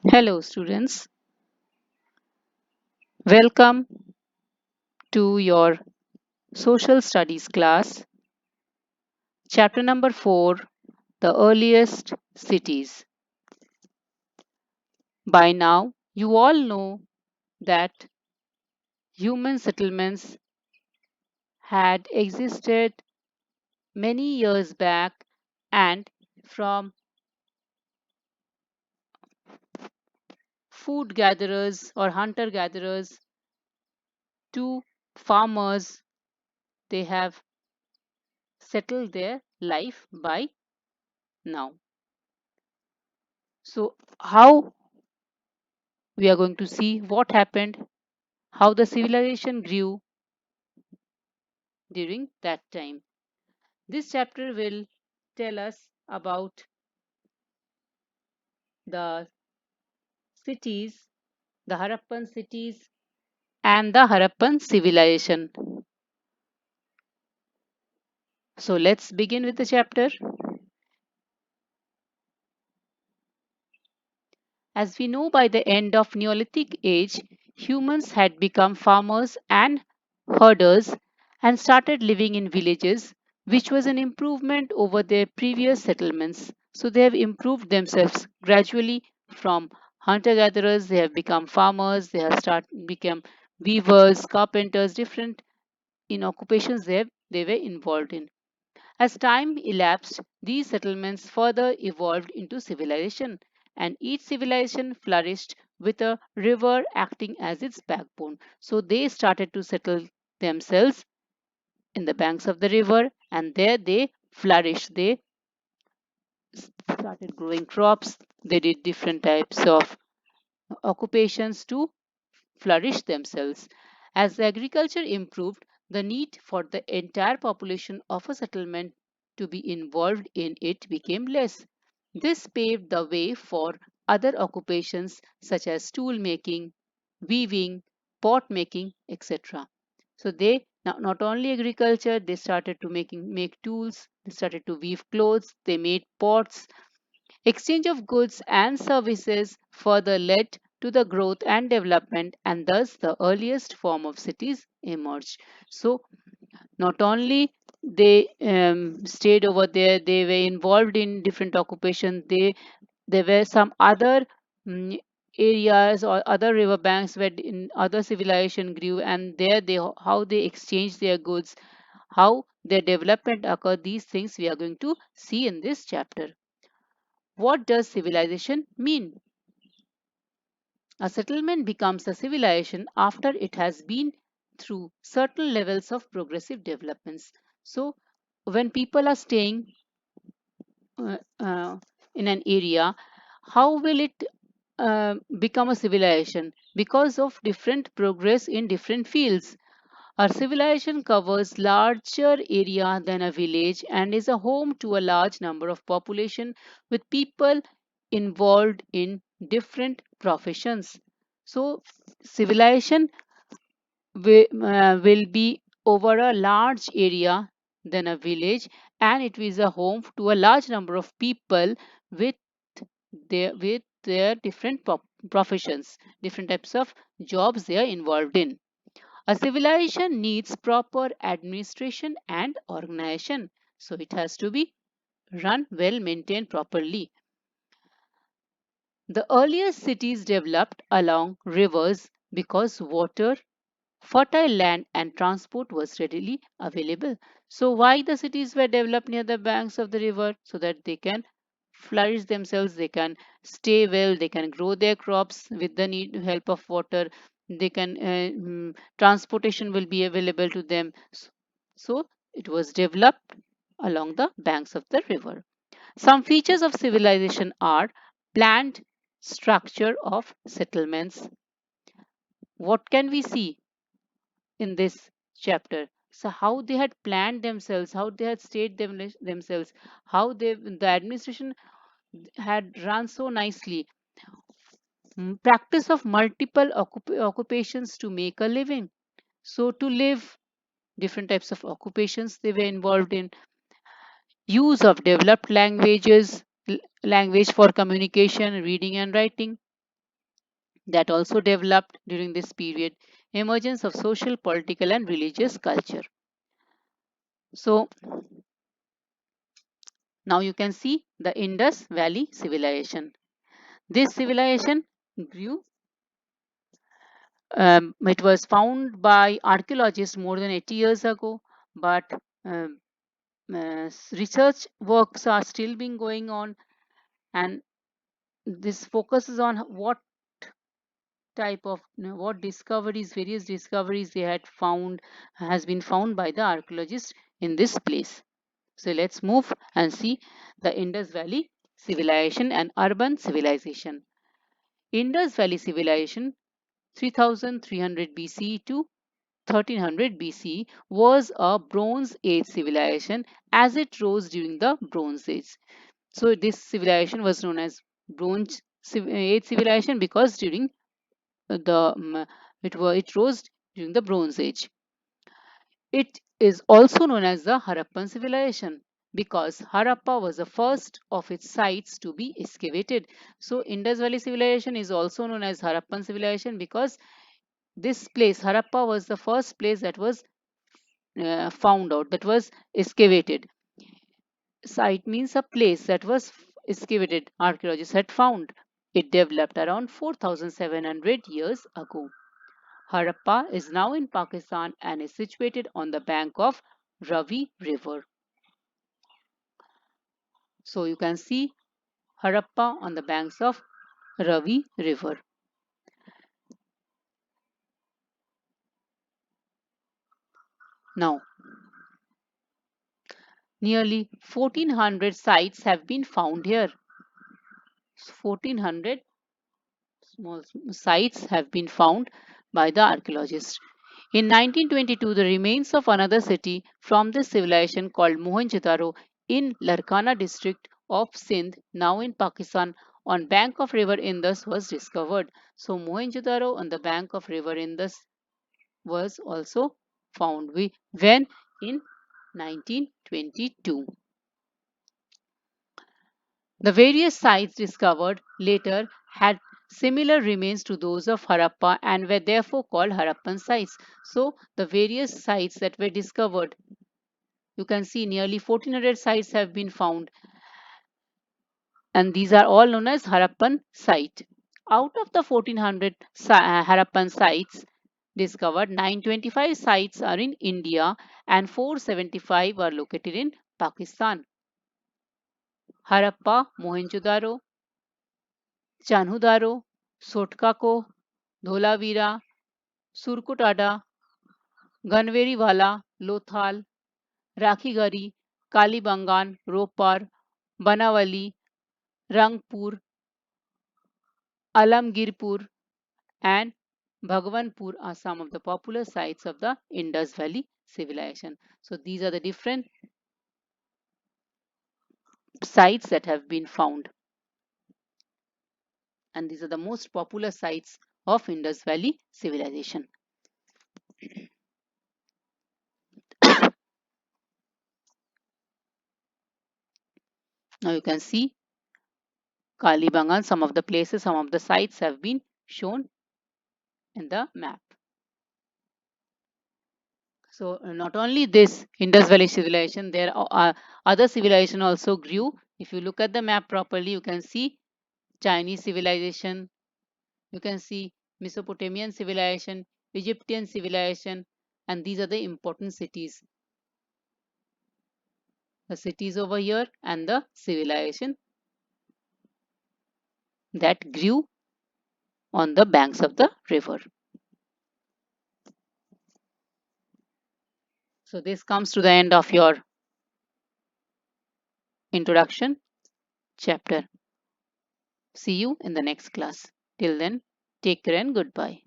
Hello, students. Welcome to your social studies class, chapter number 4, the earliest cities. By now, you all know that human settlements had existed many years back, and from food gatherers or hunter gatherers to farmers, they have settled their life by now. So, how we are going to see what happened, how the civilization grew during that time. This chapter will tell us about the cities, the Harappan cities, and the Harappan civilization. So let's begin with the chapter. As we know, by the end of Neolithic age, humans had become farmers and herders and started living in villages, which was an improvement over their previous settlements. So they have improved themselves gradually from hunter gatherers, they have become farmers, they have become weavers, carpenters, different in occupations they were involved in. As time elapsed, these settlements further evolved into civilization, and each civilization flourished with a river acting as its backbone. So they started to settle themselves in the banks of the river, and there they flourished. They started growing crops, they did different types of occupations to flourish themselves. As agriculture improved, the need for the entire population of a settlement to be involved in it became less. This paved the way for other occupations such as tool making, weaving, pot making, etc. So they not only agriculture, they started to make tools, they started to weave clothes, they made pots. Exchange of goods and services further led to the growth and development, and thus the earliest form of cities emerged. So, not only they stayed over there, they were involved in different occupations. There were some other mm, areas or other riverbanks where in other civilization grew, and there they how they exchanged their goods, how their development occurred. These things we are going to see in this chapter. What does civilization mean? A settlement becomes a civilization after it has been through certain levels of progressive developments. So, when people are staying uh, uh, in an area, how will it become a civilization? Because of different progress in different fields. Our civilization covers larger area than a village and is a home to a large number of population with people involved in different professions. So civilization will be over a large area than a village, and it is a home to a large number of people with their different professions, different types of jobs they are involved in. A civilization needs proper administration and organization. So it has to be run well, maintained properly. The earliest cities developed along rivers because water, fertile land, and transport was readily available. So why the cities were developed near the banks of the river? So that they can flourish themselves, they can stay well, they can grow their crops with the need help of water, they can transportation will be available to them. So it was developed along the banks of the river. Some features of civilization are planned structure of settlements. What can we see in this chapter? So how they had planned themselves, how they had stayed themselves, how the administration had run so nicely. Practice of multiple occupations to make a living. So to live, different types of occupations they were involved in. Use of developed languages, language for communication, reading and writing. that also developed during this period, emergence of social, political, and religious culture. So now you can see the Indus Valley civilization. This civilization grew. It was found by archaeologists more than 80 years ago, but um, research works are still being going on, and this focuses on what type of what discoveries, various discoveries they had found, has been found by the archaeologists in this place. So let's move and see the Indus Valley civilization and urban civilization. Indus Valley civilization 3300 BC to 1300 BC was a Bronze Age civilization as it rose during the Bronze Age. So this civilization was known as Bronze Age civilization because during the it rose during the Bronze Age. It is also known as the Harappan civilization because Harappa was the first of its sites to be excavated. So Indus Valley civilization is also known as Harappan civilization because this place Harappa was the first place that was found out, that was excavated. Site means a place that was excavated, archaeologists had found. It developed around 4700 years ago. Harappa is now in Pakistan and is situated on the bank of Ravi River. So you can see Harappa on the banks of Ravi River. Now, nearly 1400 sites have been found here. 1400 small sites have been found by the archaeologists. In 1922, the remains of another city from this civilization called Mohenjo-daro in Larkana district of Sindh, now in Pakistan, on bank of river Indus was discovered. So Mohenjo-daro on the bank of river Indus was also found when in 1922. The various sites discovered later had similar remains to those of Harappa and were therefore called Harappan sites. So, the various sites that were discovered, you can see nearly 1400 sites have been found, and these are all known as Harappan site. Out of the 1400 Harappan sites discovered, 925 sites are in India and 475 are located in Pakistan. Harappa, Mohenjo-daro, Chanhudaro, Sotkako, Dholavira, Surkutada, Ganveriwala, Lothal, Rakhigari, Kalibangan, Ropar, Banawali, Rangpur, Alamgirpur, and Bhagwanpur are some of the popular sites of the Indus Valley civilization. So these are the different sites that have been found, and these are the most popular sites of Indus Valley civilization. Now you can see Kalibangan, some of the places, some of the sites have been shown in the map. So not only this Indus Valley civilization, there are other civilization also grew. If you look at the map properly, you can see Chinese civilization, you can see Mesopotamian civilization, Egyptian civilization, and these are the important cities. The cities over here and the civilization that grew on the banks of the river. So this comes to the end of your introduction chapter. See you in the next class. Till then, take care and goodbye.